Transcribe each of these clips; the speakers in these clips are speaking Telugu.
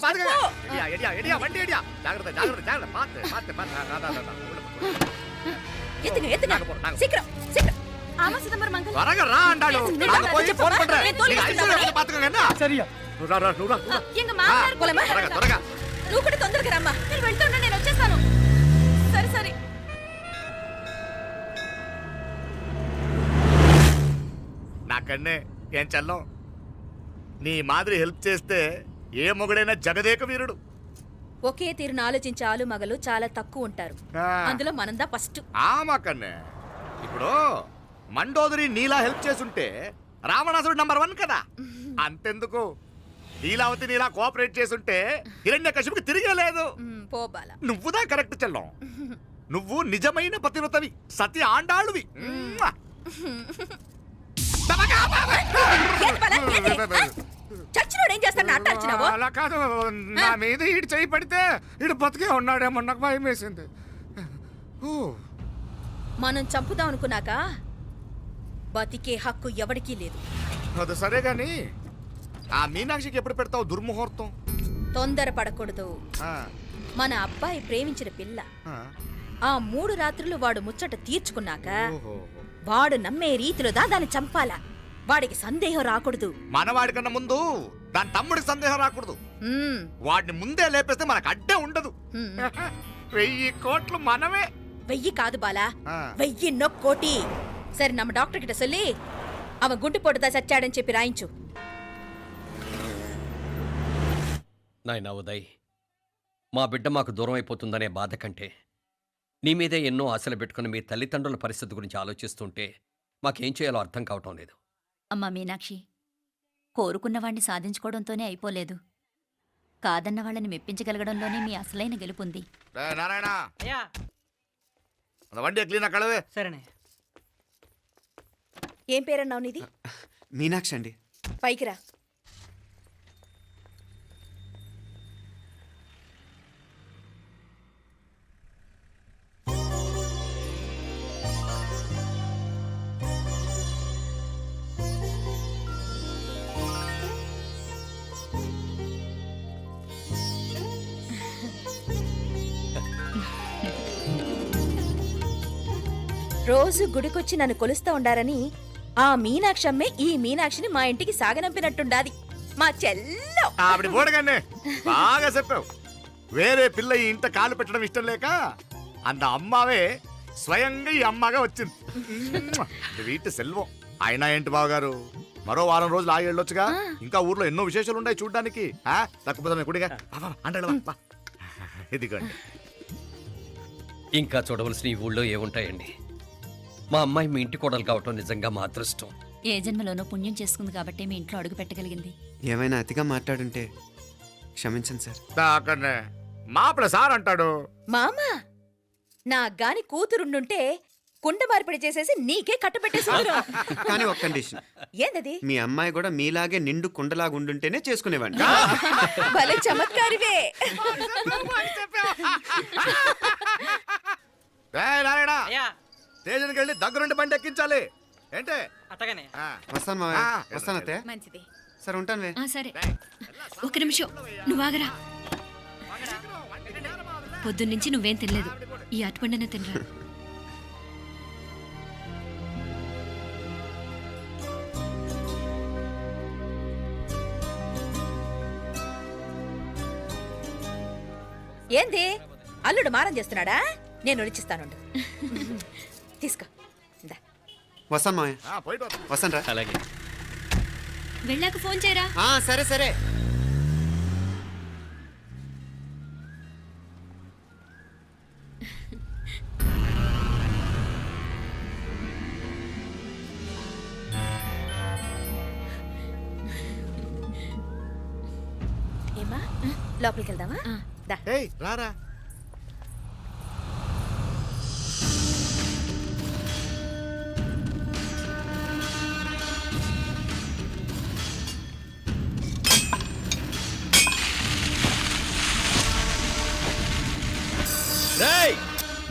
பாத்துங்க. எடியா வண்டி எடியா. ஜாகிரதை பாத்து. ஏத்துங்க சீக்கிரம் ஆமா சிதம்பரம் அங்கிள். வரங்க ராண்டாளு. நாங்க போய் ஃபோன் பண்றேன். நீங்க ஐசியூல பாத்துக்கங்க என்ன? சரியா? రా. எங்க மாமனார் పోలమా? త్వరగా. నువ్వు కూడా తొందరగా రమ్మా. మీరు వెళ్తున్నా నేను వచ్చేస్తాను. సరే నా కన్నే ఏం చల్లం. నీ మాదిరి హెల్ప్ చేస్తే ఏ మొగుడైనా జగదేక వీరుడు. ఒకే తీరును ఆలోచించే ఆలు మగలు చాలా తక్కువ ఉంటారు. అందులో మనందా ఫస్ట్. ఆమా కన్నే. ఇప్పుడు మండోదరి నీలా హెల్ప్ చేసుంటే రావణాసుడు నంబర్ 1 కదా. అంతెందుకు లీలావతి నీలా కోఆపరేట్ చేసుంటే హిరణ్యకశిపుకి తిరిగేలేదు. పోబాల నువ్వుదా కరెక్ట్ చెల్లం. నువ్వు నిజమైన పతివ్రతవి, సతి ఆండాళువి. చచ్చినోడు ఏం చేస్తాడు అట్టార్చినావు? అలా కాదు, నా మీద ఈడు చేయి పడితే ఈడు బతికే ఉన్నాడేమో నాకు భయం వేసింది. మనం చంపుదాం అనుకున్నాక బతికే హక్కు ఎవరికీ లేదు. అది సరే గాని ఆ మీనాక్షికి ఎప్పుడు పెడతావు దుర్ముహూర్తం? తొందర పడకూడదు. ఆ, మన అబ్బాయి ప్రేమించిన పిల్ల ఆ. ఆ 3 రాత్రులు వాడు ముచ్చట తీర్చుకున్నాక ఓహో. వాడు నమ్మే రీతిలో దాన్ని చంపాలా. వాడికి సందేహం రాకూడదు. మనవాడి కన్నా ముందు దాని తమ్ముడికి సందేహం రాకూడదు. వాడిని ముందే లేపేస్తే మనకు అడ్డే ఉండదు. 1000 కోట్లు మనమే. 1000 కాదు బాలా, ఆ. 1000 కోటి. సరే నమ్మ డాక్టర్ కిட்ட சொல்லி அவன் గుండు పొట్టుదా చచ్చాడని చెప్పి రాయించు. నాయనా ఉదయ్, మా బిడ్డ మాకు దూరం అయిపోతుందనే బాధ కంటే నీ మీదే ఎన్నో ఆశలు పెట్టుకుని మీ తల్లిదండ్రుల పరిస్థితి గురించి ఆలోచిస్తుంటే మాకేం చేయాలో అర్థం కావటం లేదు. అమ్మా మీనాక్షి, కోరుకున్నవాణ్ణి సాధించుకోవడంతోనే అయిపోలేదు. కాదన్న వాళ్ళని మెప్పించగలగడంలోనే మీ అసలైన గెలుపుంది. నారాయణ వండి క్లీన్ కళవే. సరేనే. ఏం పేరన్నావు నీది? మీనాక్షి అండి. పైకి రా. రోజు గుడికొచ్చి నన్ను కొలుస్తా ఉండారని ఆ మీనాక్షమ్మే ఈ మీనాక్షిని మా ఇంటికి సాగనంపినట్టుండాది. మా చెల్లో ఆవిడ పోడగానే బాగా చెప్పావు. వేరే పిల్ల ఈ ఇంట కాలు పెట్టడం ఇష్టం లేక అంత అమ్మావే స్వయంగా ఈ అమ్మగా వచ్చింది. వీటి సెల్వం. అయినా ఏంటి బావగారు, మరో వారం రోజులు ఆగి వెళ్ళొచ్చుగా. ఇంకా ఊర్లో ఎన్నో విశేషాలు ఉన్నాయి చూడ్డానికి. తక్కువ కుడిగా అంటే ఇదిగోండి. ఇంకా చూడవలసిన ఈ ఊళ్ళో ఏముంటాయండి. మా అమ్మాయి మీ ఇంటి కోడలు కావటం నిజంగా మా అదృష్టం. ఏ జన్మలోనో పుణ్యం చేసుకుంది కాబట్టి మీ ఇంట్లో అడుగు పెట్టగలిగింది. ఏమైనా అతిగా మాట్లాడుంటే క్షమించండి సార్. దాకనే మాపల సార్ అంటాడు. మామా నా గాని కూతురుండుంటే కుండ మార్పిడి చేసేసి నీకే కట్టబెట్టేసి కానీ ఒక కండిషన్. ఏందది? మీ అమ్మాయి కూడా మీలాగే నిండు కుండలాగా ఉండుంటేనే చేసుకునేవాడిని. భలే చమత్కారివే. నారాయణ స్టేషన్కి వెళ్ళి దగ్గరుండి బండి ఎక్కించాలి. ఏంటే అట్టగానే. వస్తాను మావయ్య. వస్తాను అత్తే. మంచిది. సరే ఉంటాను. సరే, ఒక నిమిషం నువ్వు ఆగరా. పొద్దున్నుంచి నువ్వేం తినలేదు. ఈ అటుపండనే తినరా. ఏంది అల్లుడు మారం చేస్తున్నాడా? నేను ఒలిచిస్తాను. తీసుకో. వస్తాను మావయ్య. వస్తాను రా. అలాగే. వెళ్ళాక ఫోన్ చేయరా. సరే సరే. ఏమా లోపలికి వెళ్దామా? రారా.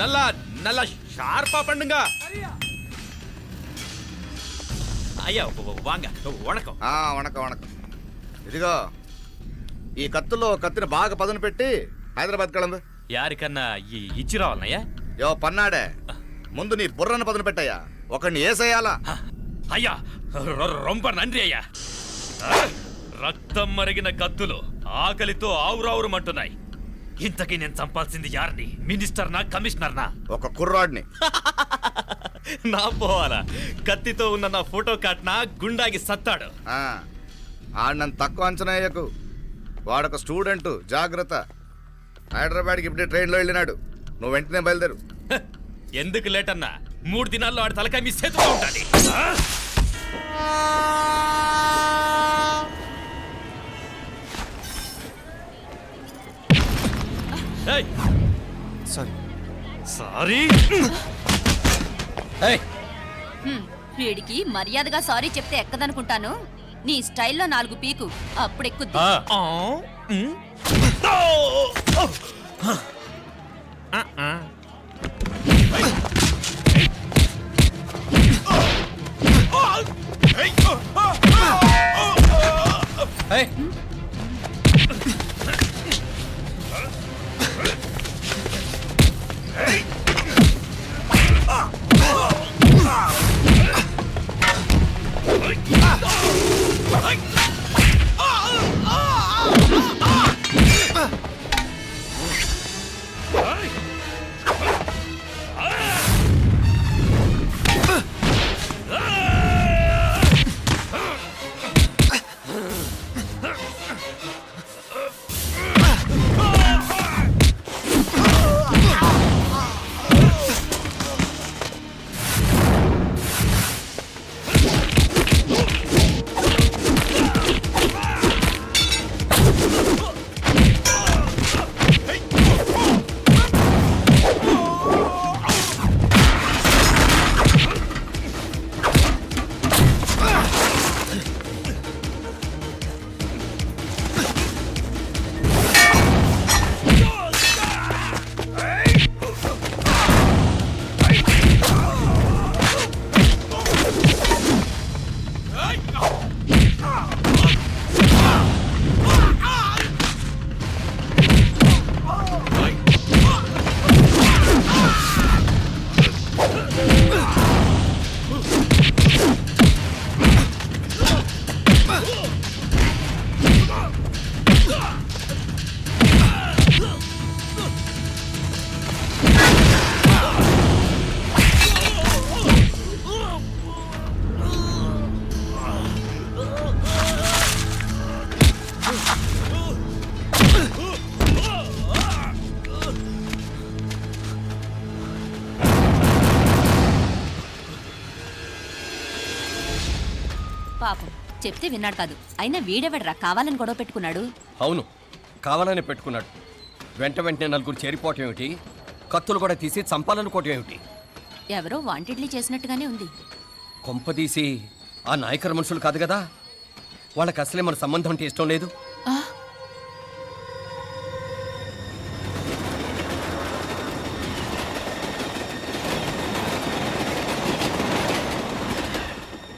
நல்லா நல்லா ஷார்ப்பா பண்ணுங்க. ஐயா வாங்க. வணக்கம். వణకం. ఇదిగో ఈ కత్తుల్లో కత్తిని బాగా పదును పెట్టి హైదరాబాద్ కళందు. యారికన్నా ఇచ్చి రావాలన్నయ్యా? యో పన్నాడే, ముందు నీ బుర్రను పదును పెట్టయ్యా, ఒకడిని ఏసేయాలా. అయ్యా రొంప నంది అయ్యా. రక్తం మరిగిన కత్తులు ఆకలితో ఆవురావురమంటున్నాయి. ఇంతకీ నేను చంపాల్సింది యారిని? మినిస్టర్నా, కమిషనర్నా? ఒక కుర్రాడిని. నా పోవాలా? కత్తితో ఉన్న నా ఫోటో కాట్నా గుండాగి సత్తాడు. ఆడినంత తక్కువ అంచనా వేయకు, వాడొక స్టూడెంట్, జాగ్రత్త. హైదరాబాద్కి ఇప్పుడే ట్రైన్లో వెళ్ళినాడు, నువ్వు వెంటనే బయలుదేరు. హ, ఎందుకు లేట్ అన్నా? 3 దినాల్లో ఆడి తలకాయ మీ చేతిలో ఉంటుంది. సారీ. సారీ. ఏయ్, వీడికి మర్యాదగా సారీ చెప్తే ఎక్కదనుకుంటాను. నీ స్టైల్లో 4 పీకు, అప్పుడు ఎక్కుద్ది. ఆ, ఉమ్. ఏయ్, పాపం చెప్తే విన్నాడు కాదు. అయినా వీడెవడరా కావాలని గొడవ పెట్టుకున్నాడు? అవును, కావాలని పెట్టుకున్నాడు. వెంటనే నలుగురు చేరిపోవటం ఏమిటి, కత్తులు కూడా తీసి చంపాలనుకోవటం ఏమిటి? ఎవరో వాంటెడ్లీ చేసినట్టుగానే ఉంది. కొంపదీసి ఆ నాయకర్ మనుషులు కాదు కదా, వాళ్ళకి అసలే మన సంబంధం అంటే ఇష్టం లేదు.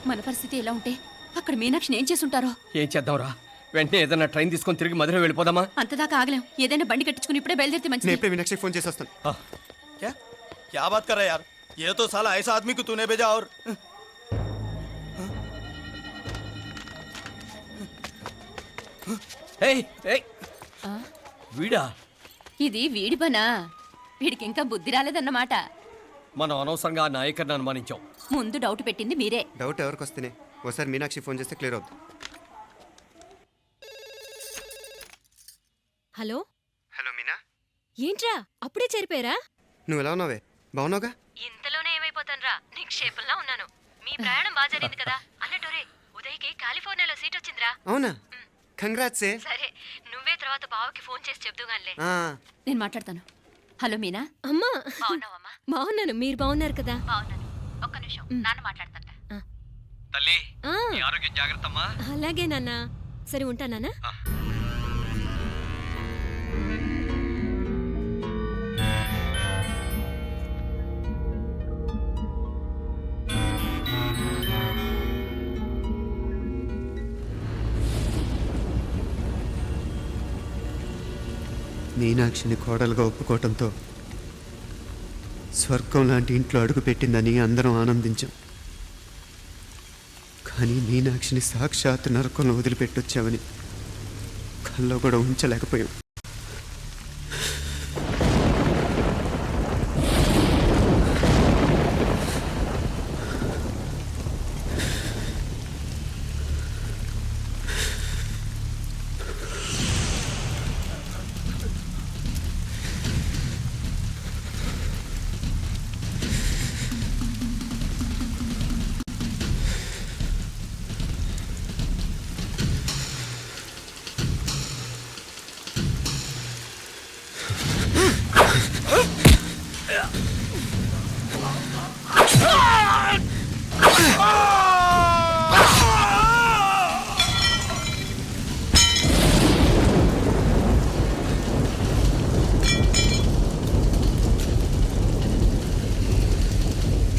మన పరిస్థితి ఎలా ఉంటే అక్కడ మీనాక్షిని ఏం చేసుంటారో. ఏం చేద్దాంరా, వెంటనే ఏదైనా ట్రైన్ తీసుకొని తిరిగి మధుర వెళ్ళిపోదామా? అంతదాకా ఆగలేం. ఏదైనా బండి కట్టించుకుని ఇప్పుడే బయలుదేరితే నేను మంచిది. ఇప్పుడే మీనాక్షికి ఫోన్ చేసి వస్తాను. क्या बात कर रहा है यार? ये तो साला ऐसा आदमी को तूने भेजा और ఏయ్, ఏయ్, వీడా? ఇది వీడి పనా? వీడికి ఇంకా బుద్ధి రాలేదన్నమాట. మనం అనవసరంగా ఆ నాయకర్ని అనుమానించాం. ముందు డౌట్ పెట్టింది మీరే. డౌట్ ఎవరికి వస్తేనే ఒకసారి మీనాక్షి ఫోన్ చేస్తే క్లియర్ అవుతుంది. హలో హలో మీనా, ఏంట్రా అప్పుడే చేరిపోయారా? నువ్వు ఎలా ఉన్నావే? బాగున్నావుగా? ఇంతలోనే ఏమైపోతాన్రా, నిక్షేపంలా ఉన్నాను. మీ ప్రయాణం బాగా జరిగింది కదా? అన్నట్టురే ఉదయ్కి కాలిఫోర్నియాలో సీట్ వచ్చిందిరా. అవునా? కంగ్రాట్స్. సరే నువ్వే తర్వాత బావకి ఫోన్ చేసి చెప్దుగాన్లే. నేను మాట్లాడతాను. హలో మీనా. అమ్మా బాగున్నావమ్మా? బాగున్నాను, మీరు బాగున్నారు కదా? బాగున్నాను. ఒక్క నిమిషం, నాన్న మాట్లాడతాను. తల్లి, ఆ, నీ ఆరోగ్యం జాగ్రత్తమ్మా. అలాగే నాన్న. సరే ఉంటానా? మీనాక్షిని కోడలుగా ఒప్పుకోవటంతో స్వర్గం లాంటి ఇంట్లో అడుగుపెట్టిందని అందరం ఆనందించాం. కానీ మీనాక్షిని సాక్షాత్ నరకంలో వదిలిపెట్టొచ్చామని కల్లో కూడా ఉంచలేకపోయాం.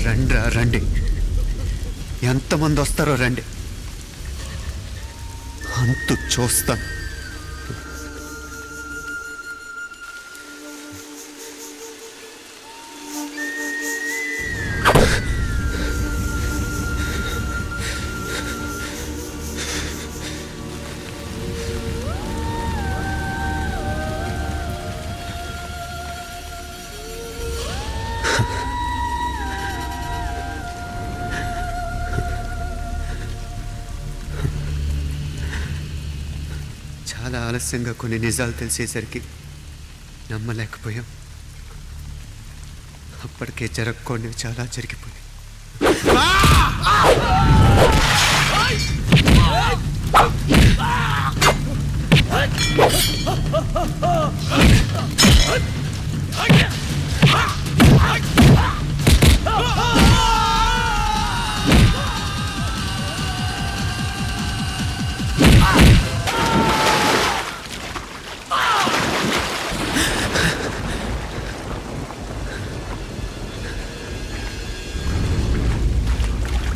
రండ్రా రండి, ఎంతమంది వస్తారో రండి, అంతు చూస్తాను. చాలా ఆలస్యంగా కొన్ని నిజాలు తెలిసేసరికి నమ్మలేకపోయాం. అప్పటికే జరగకుండా చాలా జరిగిపోయాయి.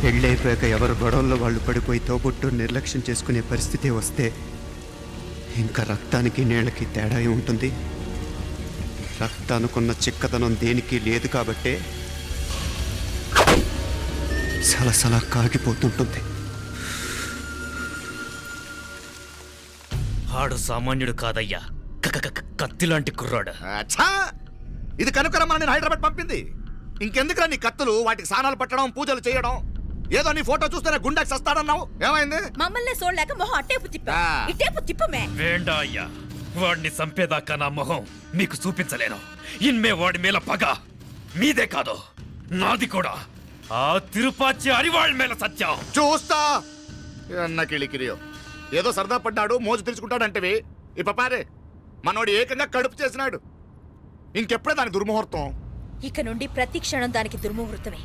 పెళ్ళైపోయాక ఎవరు గొడవల్లో వాళ్ళు పడిపోయి తోబుట్టు నిర్లక్ష్యం చేసుకునే పరిస్థితి వస్తే ఇంకా రక్తానికి నీళ్ళకి తేడా ఉంటుంది. రక్తానుకున్న చిక్కదనం దేనికి లేదు కాబట్టే సలసలా కాగిపోతుంటుంది. ఆడు సామాన్యుడు కాదయ్యా, కత్తిలాంటి కుర్రాడు. అచ్చా, ఇది కనుకరమ్మని నేను హైదరాబాద్ పంపింది. ఇంకెందుకురా నీ కత్తులు, వాటికి స్నానాలు పట్టడం, పూజలు చేయడం? ఏదో నీ ఫోటో చూస్తేనే గుండెకి సస్తాడన్నావు, ఏమైంది? మమ్మల్ని చూడలేక మొహం అట్టేపు తిప్పా, ఇట్టేపు తిప్పమే. వేండా అయ్యా, వాడిని చంపేదాకా నా మొహం మీకు చూపించలేను. ఇన్మే వాడి మేల పగ మీదే కాదు, నాది కూడా. ఆ తిరుపాచి అరివాళ్ళ మేల సత్యం చూస్తా. అన్న కిళికిరియో ఏదో సరదా పడ్డాడు, మోజు తెలుసుకుంటాడంటవి. ఈ పపారే మనోడు ఏకంగా కడుపు చేసినాడు. ఇంకెప్పుడే దాని దుర్ముహూర్తం. ఇక నుండి ప్రతి క్షణం దానికి దుర్ముహూర్తమే.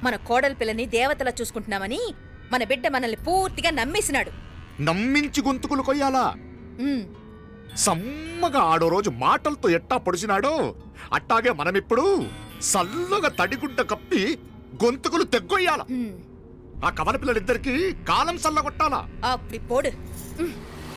మన కోడలి పిల్లని దేవతలా చూసుకుంటున్నామని మన బిడ్డ మనల్ని పూర్తిగా నమ్మేసినాడు. నమ్మించి గొంతుకులు కొయ్యాలా? ఉమ్, సమ్మగా ఆడో రోజు మాటలతో ఎట్టా పొడిచినాడో అట్టాగే మనమిప్పుడు సల్లుగా తడిగుడ్డ కప్పి గొంతుకులు తెగ్గొయ్యాల. ఉమ్. ఆ కవల పిల్లలిద్దరికి కాలం సల్లగొట్టాలా? అప్పుడు పోడు. ఉమ్.